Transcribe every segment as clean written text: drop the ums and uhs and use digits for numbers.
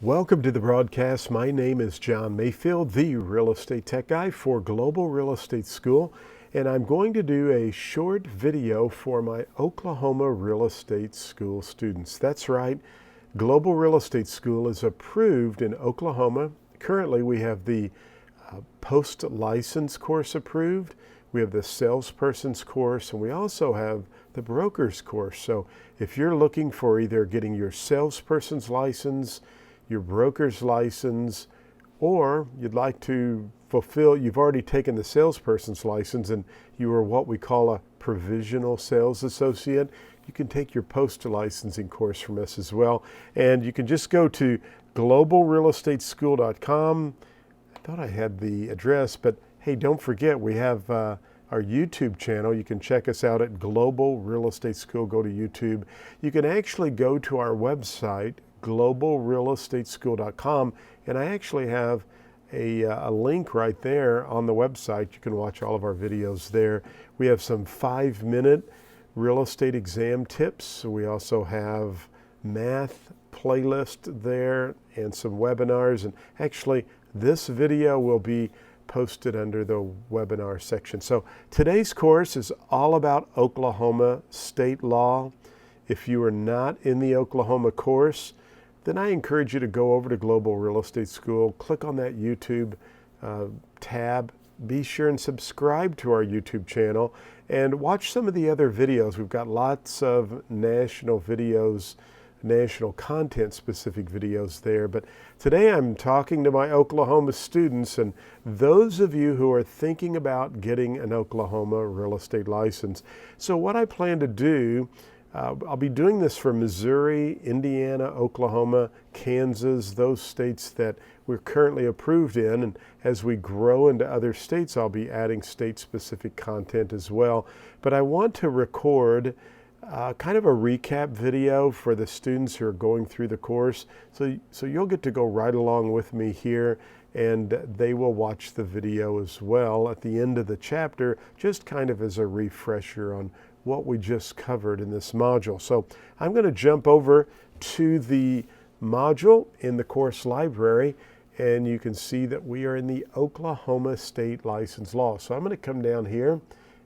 Welcome to the broadcast. My name is John Mayfield, the real estate tech guy for Global Real Estate School, and I'm going to do a short video for my Oklahoma Real Estate School students. That's right, Global Real Estate School is approved in Oklahoma. Currently, we have the post-license course approved. We have the salesperson's course, and we also have the broker's course. So if you're looking for either getting your salesperson's license, your broker's license, or you'd like to fulfill, you've already taken the salesperson's license and you are what we call a provisional sales associate, you can take your post-licensing course from us as well. And you can just go to globalrealestateschool.com. I thought I had the address, but hey, don't forget, we have our YouTube channel. You can check us out at Global Real Estate School. Go to YouTube. You can actually go to our website, globalrealestateschool.com, and I actually have a link right there on the website. You can watch all of our videos there. We have some 5-minute real estate exam tips. We also have math playlist there and some webinars, and actually this video will be posted under the webinar section. So today's course is all about Oklahoma state law. If you are not in the Oklahoma course, then I encourage you to go over to Global Real Estate School, click on that YouTube tab, be sure and subscribe to our YouTube channel, and watch some of the other videos. We've got lots of national videos, national content specific videos there. But today I'm talking to my Oklahoma students and those of you who are thinking about getting an Oklahoma real estate license. So what I plan to do, I'll be doing this for Missouri, Indiana, Oklahoma, Kansas, those states that we're currently approved in. And as we grow into other states, I'll be adding state-specific content as well. But I want to record kind of a recap video for the students who are going through the course. So you'll get to go right along with me here, and they will watch the video as well at the end of the chapter, just kind of as a refresher on what we just covered in this module. So I'm going to jump over to the module in the course library, and you can see that we are in the Oklahoma State License Law. So I'm going to come down here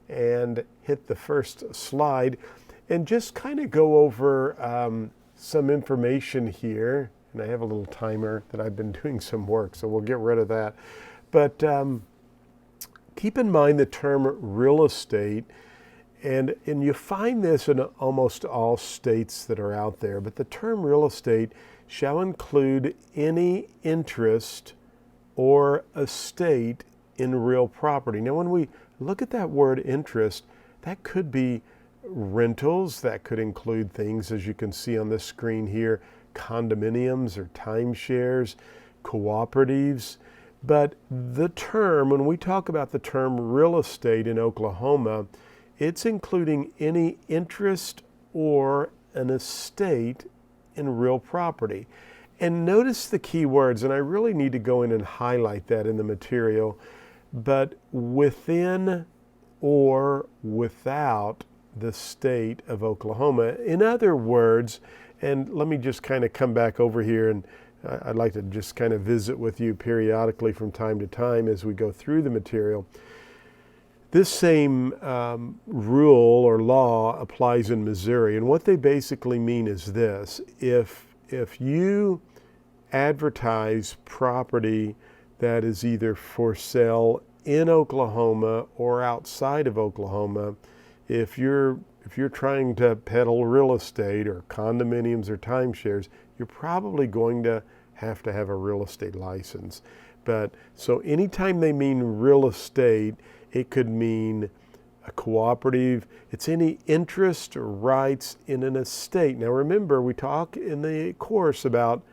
and hit the first slide and just kind of go over some information here. And I have a little timer that I've been doing some work, so we'll get rid of that. But keep in mind the term real estate, and you find this in almost all states that are out there, but the term real estate shall include any interest or estate in real property. Now, when we look at that word interest, that could be rentals, that could include things, as you can see on this screen here, condominiums or timeshares, cooperatives. But the term, when we talk about the term real estate in Oklahoma, it's including any interest or an estate in real property. And notice the key words, and I really need to go in and highlight that in the material, but within or without the state of Oklahoma. In other words, and let me just kind of come back over here, and I'd like to just kind of visit with you periodically from time to time as we go through the material. This same rule or law applies in Missouri, and what they basically mean is this: if you advertise property that is either for sale in Oklahoma or outside of Oklahoma, if you're trying to peddle real estate or condominiums or timeshares, you're probably going to have a real estate license. But so anytime they mean real estate, it could mean a cooperative. It's any interest or rights in an estate. Now remember, we talk in the course about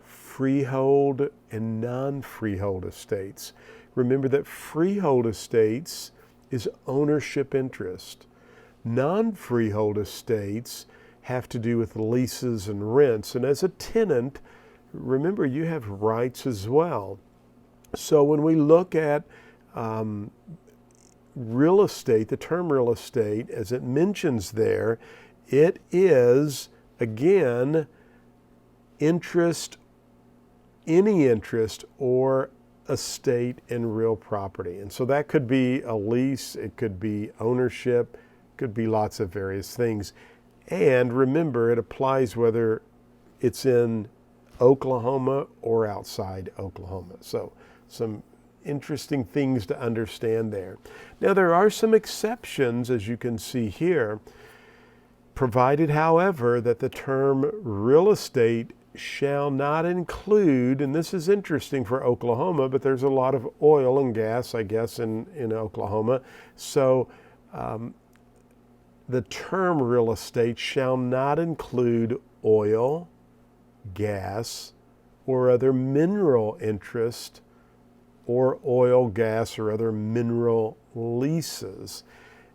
freehold and non-freehold estates. Remember that freehold estates is ownership interest. Non-freehold estates have to do with leases and rents. And as a tenant, remember, you have rights as well. So when we look at real estate, the term real estate, as it mentions there, it is, again, interest any interest or estate in real property. And so that could be a lease, it could be ownership, it could be lots of various things. And remember, it applies whether it's in Oklahoma or outside Oklahoma. So some interesting things to understand there. Now, there are some exceptions, as you can see here, provided, however, that the term real estate shall not include, and this is interesting for Oklahoma, but there's a lot of oil and gas, I guess, in Oklahoma. So the term real estate shall not include oil, gas, or other mineral interest, or oil, gas, or other mineral leases,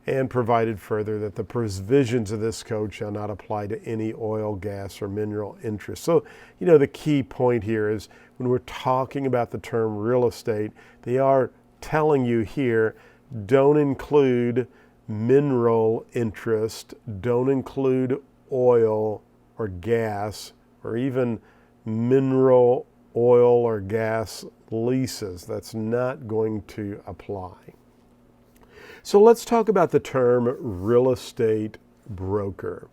and provided further that the provisions of this code shall not apply to any oil, gas, or mineral interest. So, the key point here is when we're talking about the term real estate, they are telling you here, don't include mineral interest, don't include oil or gas, or even mineral, oil, or gas leases. That's not going to apply. So let's talk about the term real estate broker.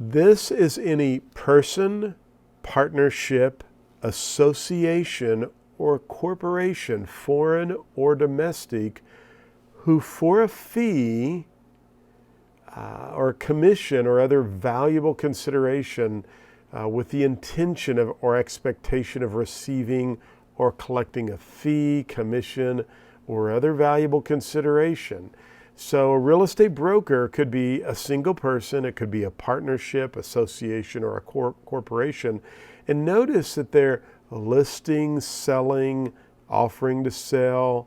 This is any person, partnership, association, or corporation, foreign or domestic, who for a fee or commission or other valuable consideration with the intention of or expectation of receiving or collecting a fee, commission, or other valuable consideration. So a real estate broker could be a single person, it could be a partnership, association, or a corporation. And notice that they're listing, selling, offering to sell,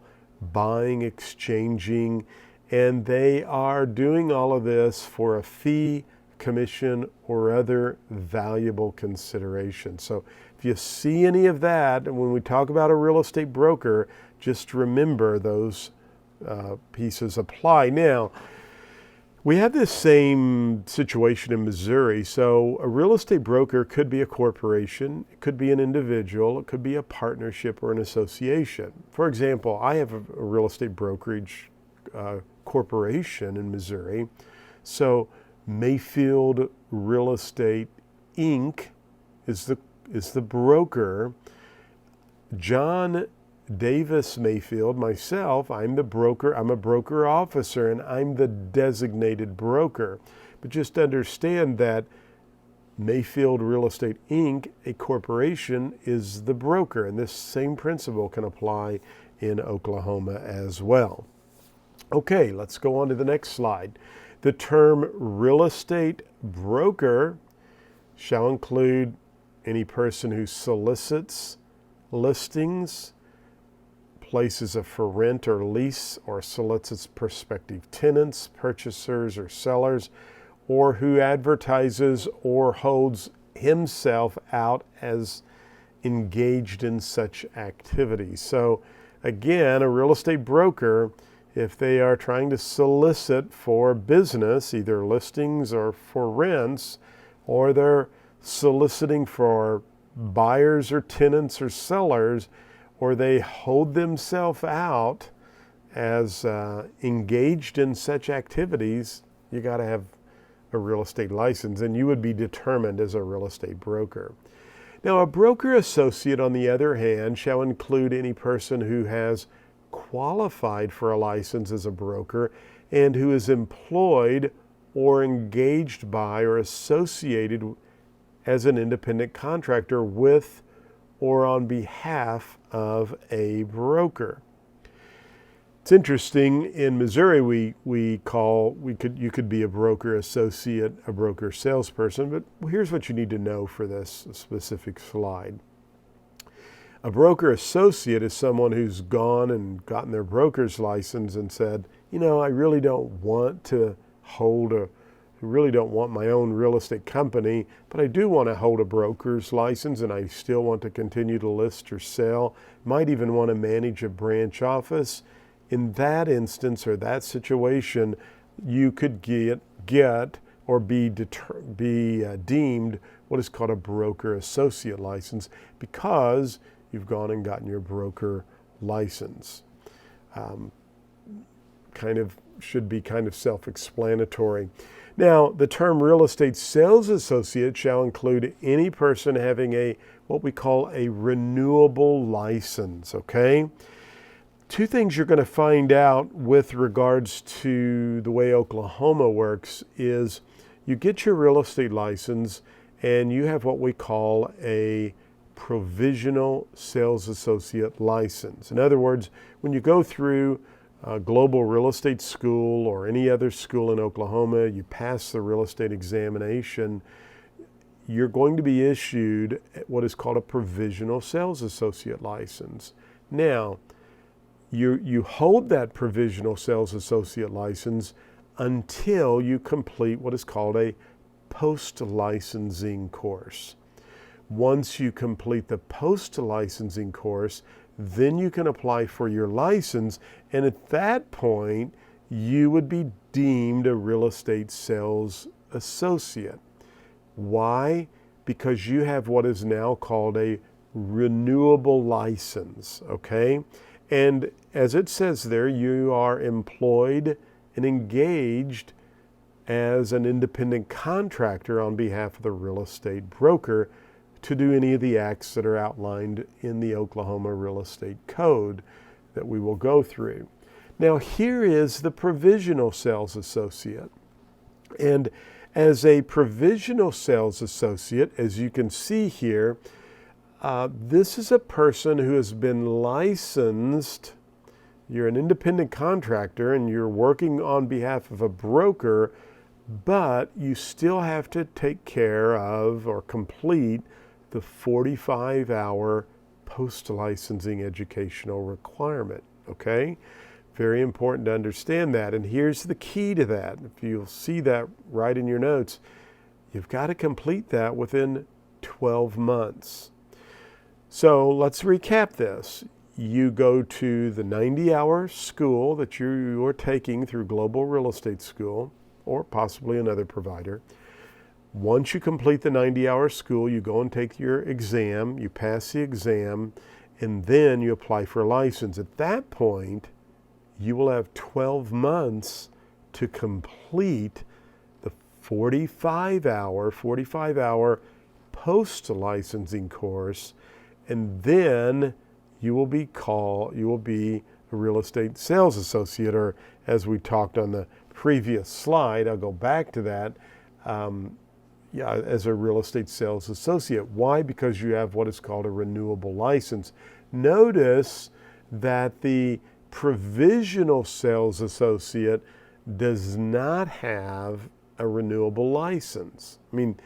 buying, exchanging, and they are doing all of this for a fee, commission, or other valuable consideration. So if you see any of that, and when we talk about a real estate broker, just remember those pieces apply. Now, we have this same situation in Missouri. So a real estate broker could be a corporation, it could be an individual, it could be a partnership or an association. For example, I have a real estate brokerage corporation in Missouri. So Mayfield Real Estate Inc. is the broker. John Davis Mayfield, myself, I'm the broker. I'm a broker officer, and I'm the designated broker. But just understand that Mayfield Real Estate Inc., a corporation, is the broker, and this same principle can apply in Oklahoma as well. Okay, let's go on to the next slide. The term real estate broker shall include any person who solicits listings, places it for rent or lease, or solicits prospective tenants, purchasers, or sellers, or who advertises or holds himself out as engaged in such activities. So again, a real estate broker, if they are trying to solicit for business, either listings or for rents, or they're soliciting for buyers or tenants or sellers, or they hold themselves out as engaged in such activities, you got to have a real estate license, and you would be determined as a real estate broker. Now, a broker associate, on the other hand, shall include any person who has qualified for a license as a broker and who is employed or engaged by or associated as an independent contractor with or on behalf of a broker. It's interesting, in Missouri you could be a broker associate, a broker salesperson, but here's what you need to know for this specific slide. A broker associate is someone who's gone and gotten their broker's license and said, I really don't want my own real estate company, but I do want to hold a broker's license, and I still want to continue to list or sell, might even want to manage a branch office. In that instance or that situation, you could get or be deemed what is called a broker associate license, because you've gone and gotten your broker license. Should be kind of self-explanatory. Now, the term real estate sales associate shall include any person having what we call a renewable license, okay? Two things you're going to find out with regards to the way Oklahoma works is you get your real estate license and you have what we call a provisional sales associate license. In other words, when you go through Global Real Estate School or any other school in Oklahoma, you pass the real estate examination, you're going to be issued what is called a provisional sales associate license. Now, you hold that provisional sales associate license until you complete what is called a post-licensing course. Once you complete the post-licensing course, then you can apply for your license, and at that point, you would be deemed a real estate sales associate. Why? Because you have what is now called a renewable license, okay? And as it says there, you are employed and engaged as an independent contractor on behalf of the real estate broker to do any of the acts that are outlined in the Oklahoma Real Estate Code that we will go through. Now, here is the provisional sales associate. And as a provisional sales associate, as you can see here, this is a person who has been licensed. You're an independent contractor and you're working on behalf of a broker, but you still have to take care of or complete the 45-hour post-licensing educational requirement, okay? Very important to understand that. And here's the key to that. If you'll see that right in your notes, you've got to complete that within 12 months. So let's recap this. You go to the 90-hour school that you are taking through Global Real Estate School, or possibly another provider. Once you complete the 90-hour school, you go and take your exam, you pass the exam, and then you apply for a license. At that point, you will have 12 months to complete the 45-hour post-licensing course, and then you will be a real estate sales associate, or as we talked on the previous slide, I'll go back to that, as a real estate sales associate. Why? Because you have what is called a renewable license. Notice that the provisional sales associate does not have a renewable license. I mean,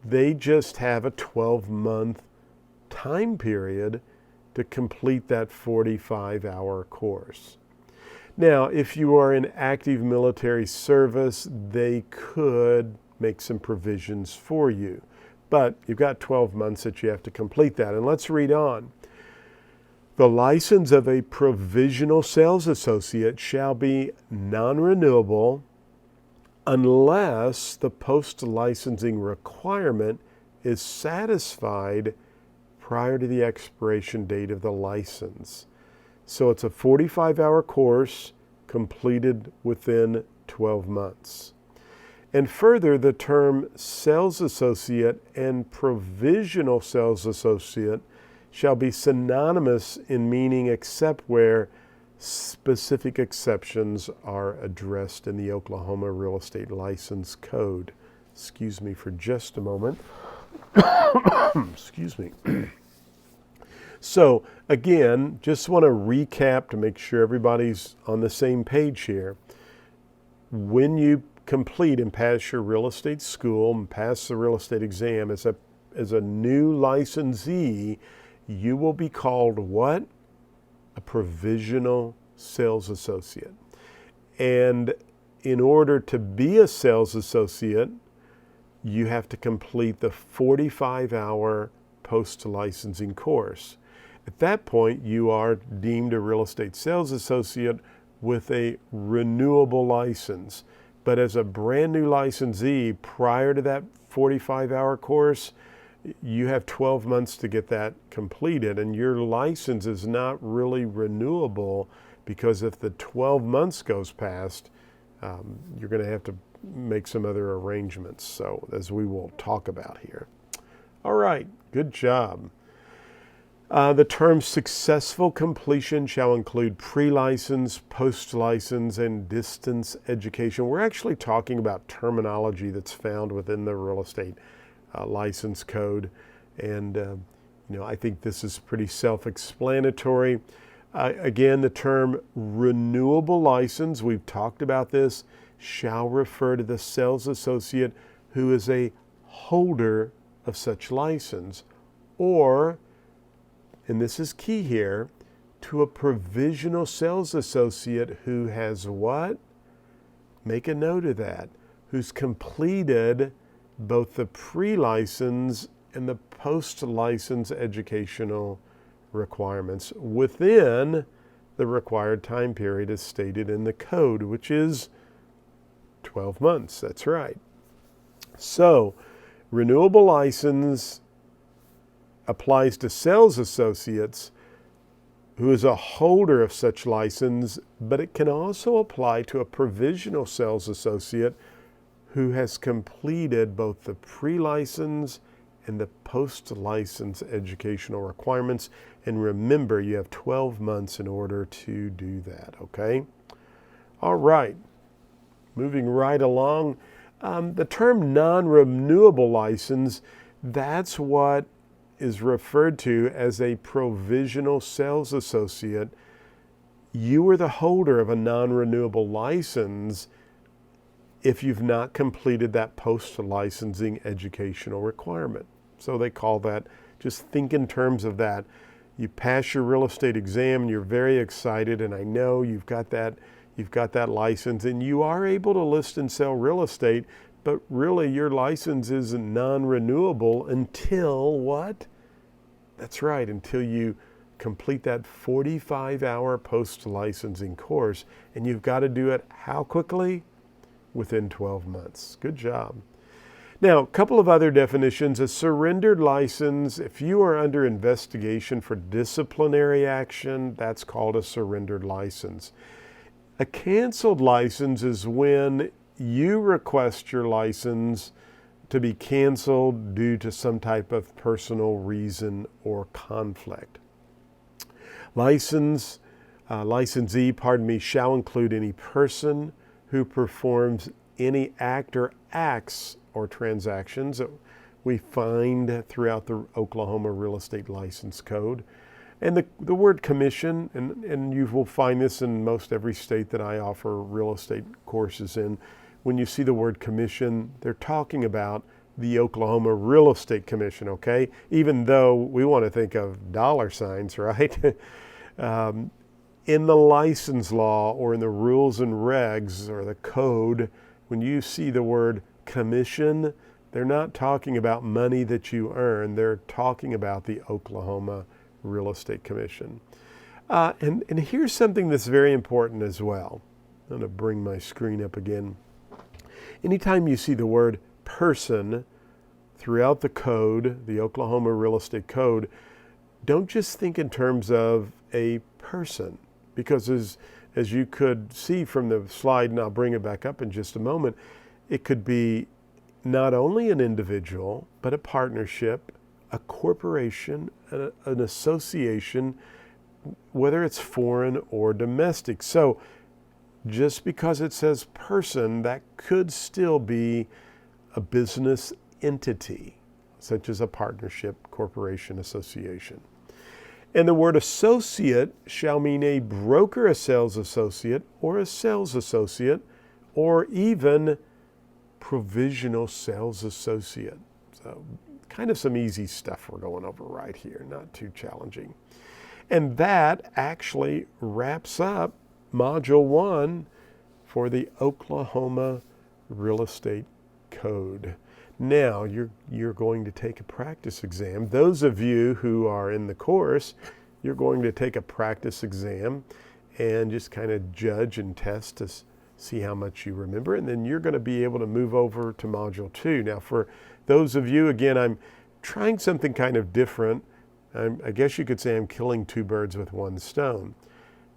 they just have a 12-month time period to complete that 45-hour course. Now, if you are in active military service, they could make some provisions for you. But you've got 12 months that you have to complete that. And let's read on. The license of a provisional sales associate shall be non-renewable unless the post-licensing requirement is satisfied prior to the expiration date of the license. So it's a 45-hour course completed within 12 months. And further, the term sales associate and provisional sales associate shall be synonymous in meaning except where specific exceptions are addressed in the Oklahoma Real Estate License Code. Excuse me for just a moment. Excuse me. So again, just want to recap to make sure everybody's on the same page here. When you complete and pass your real estate school and pass the real estate exam as a new licensee, you will be called what? A provisional sales associate. And in order to be a sales associate, you have to complete the 45-hour post-licensing course. At that point, you are deemed a real estate sales associate with a renewable license. But as a brand new licensee, prior to that 45-hour course, you have 12 months to get that completed, and your license is not really renewable, because if the 12 months goes past, you're going to have to make some other arrangements, so as we will talk about here. All right, good job. The term successful completion shall include pre-license, post-license, and distance education. We're actually talking about terminology that's found within the real estate license code. And I think this is pretty self-explanatory. Again, the term renewable license, we've talked about this, shall refer to the sales associate who is a holder of such license, or, and this is key here, to a provisional sales associate who has what? Make a note of that. Who's completed both the pre-license and the post-license educational requirements within the required time period as stated in the code, which is 12 months. That's right. So, renewable license applies to sales associates who is a holder of such license, but it can also apply to a provisional sales associate who has completed both the pre-license and the post-license educational requirements. And remember, you have 12 months in order to do that, okay? All right, moving right along. The term non-renewable license, that's what is referred to as a provisional sales associate. You are the holder of a non-renewable license if you've not completed that post-licensing educational requirement. So they call that, just think in terms of that. You pass your real estate exam and you're very excited, and I know you've got that license and you are able to list and sell real estate, but really your license is non-renewable until what? That's right, until you complete that 45-hour post-licensing course, and you've got to do it how quickly? Within 12 months. Good job. Now, a couple of other definitions. A surrendered license, if you are under investigation for disciplinary action, that's called a surrendered license. A canceled license is when you request your license to be canceled due to some type of personal reason or conflict. Licensee, shall include any person who performs any act or acts or transactions that we find throughout the Oklahoma Real Estate License Code. And the word commission, and you will find this in most every state that I offer real estate courses in. When you see the word commission, they're talking about the Oklahoma Real Estate Commission, okay? Even though we want to think of dollar signs, right? In the license law or in the rules and regs or the code, when you see the word commission, they're not talking about money that you earn. They're talking about the Oklahoma Real Estate Commission. And here's something that's very important as well. I'm going to bring my screen up again. Anytime you see the word person throughout the code, the Oklahoma Real Estate Code, don't just think in terms of a person. Because as you could see from the slide, and I'll bring it back up in just a moment, it could be not only an individual, but a partnership, a corporation, an association, whether it's foreign or domestic. So just because it says person, that could still be a business entity, such as a partnership, corporation, association. And the word associate shall mean a broker, a sales associate, or a sales associate, or even provisional sales associate. So kind of some easy stuff we're going over right here, not too challenging. And that actually wraps up Module 1 for the Oklahoma Real Estate Code. Now you're going to take a practice exam. Those of you who are in the course, you're going to take a practice exam and just kind of judge and test to see how much you remember, and then you're going to be able to move over to Module 2. Now, for those of you, again, I'm trying something kind of different. I guess you could say I'm killing two birds with one stone.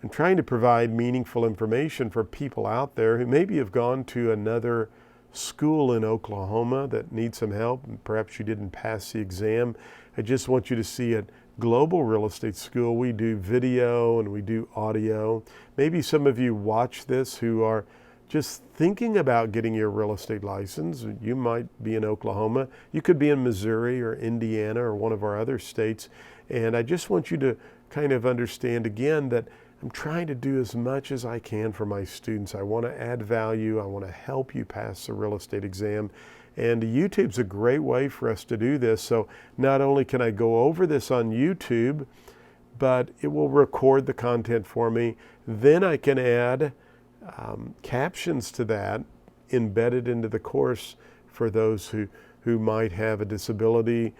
I'm trying to provide meaningful information for people out there who maybe have gone to another school in Oklahoma that needs some help, and perhaps you didn't pass the exam. I just want you to see at Global Real Estate School, we do video and we do audio. Maybe some of you watch this who are just thinking about getting your real estate license. You might be in Oklahoma. You could be in Missouri or Indiana or one of our other states. And I just want you to kind of understand again that I'm trying to do as much as I can for my students. I want to add value. I want to help you pass the real estate exam. And YouTube's a great way for us to do this. So not only can I go over this on YouTube, but it will record the content for me. Then I can add captions to that embedded into the course for those who might have a disability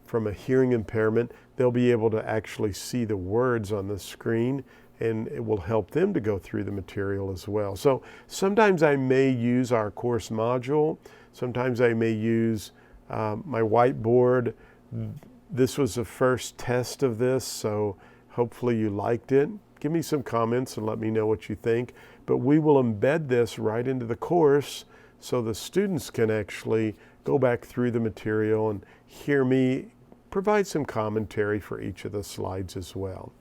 from a hearing impairment. They'll be able to actually see the words on the screen, and it will help them to go through the material as well. So sometimes I may use our course module. Sometimes I may use my whiteboard. This was the first test of this, so hopefully you liked it. Give me some comments and let me know what you think. But we will embed this right into the course so the students can actually go back through the material and hear me provide some commentary for each of the slides as well.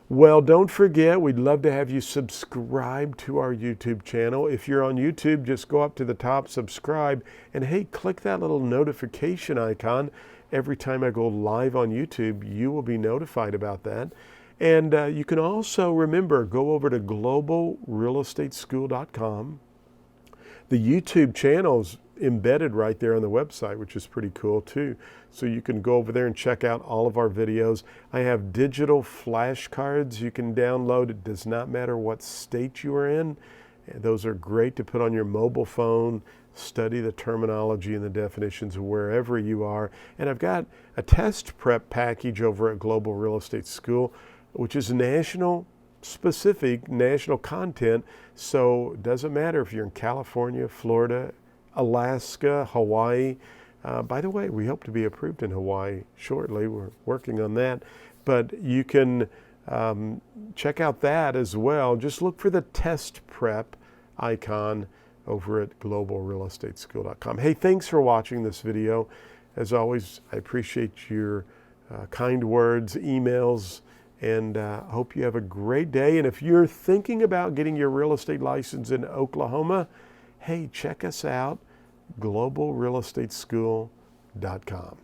Well, don't forget, we'd love to have you subscribe to our YouTube channel. If you're on YouTube, just go up to the top, subscribe, and hey, click that little notification icon. Every time I go live on YouTube, you will be notified about that. And you can also, remember, go over to globalrealestateschool.com. The YouTube channel's embedded right there on the website, which is pretty cool too. So you can go over there and check out all of our videos. I have digital flashcards you can download. It does not matter what state you are in. Those are great to put on your mobile phone, study the terminology and the definitions of wherever you are. And I've got a test prep package over at Global Real Estate School, which is national specific, national content. So it doesn't matter if you're in California, Florida, Alaska, Hawaii. By the way, we hope to be approved in Hawaii shortly. We're working on that. But you can check out that as well. Just look for the test prep icon over at globalrealestateschool.com. Hey, thanks for watching this video. As always, I appreciate your kind words, emails, and hope you have a great day. And if you're thinking about getting your real estate license in Oklahoma, hey, check us out, globalrealestateschool.com.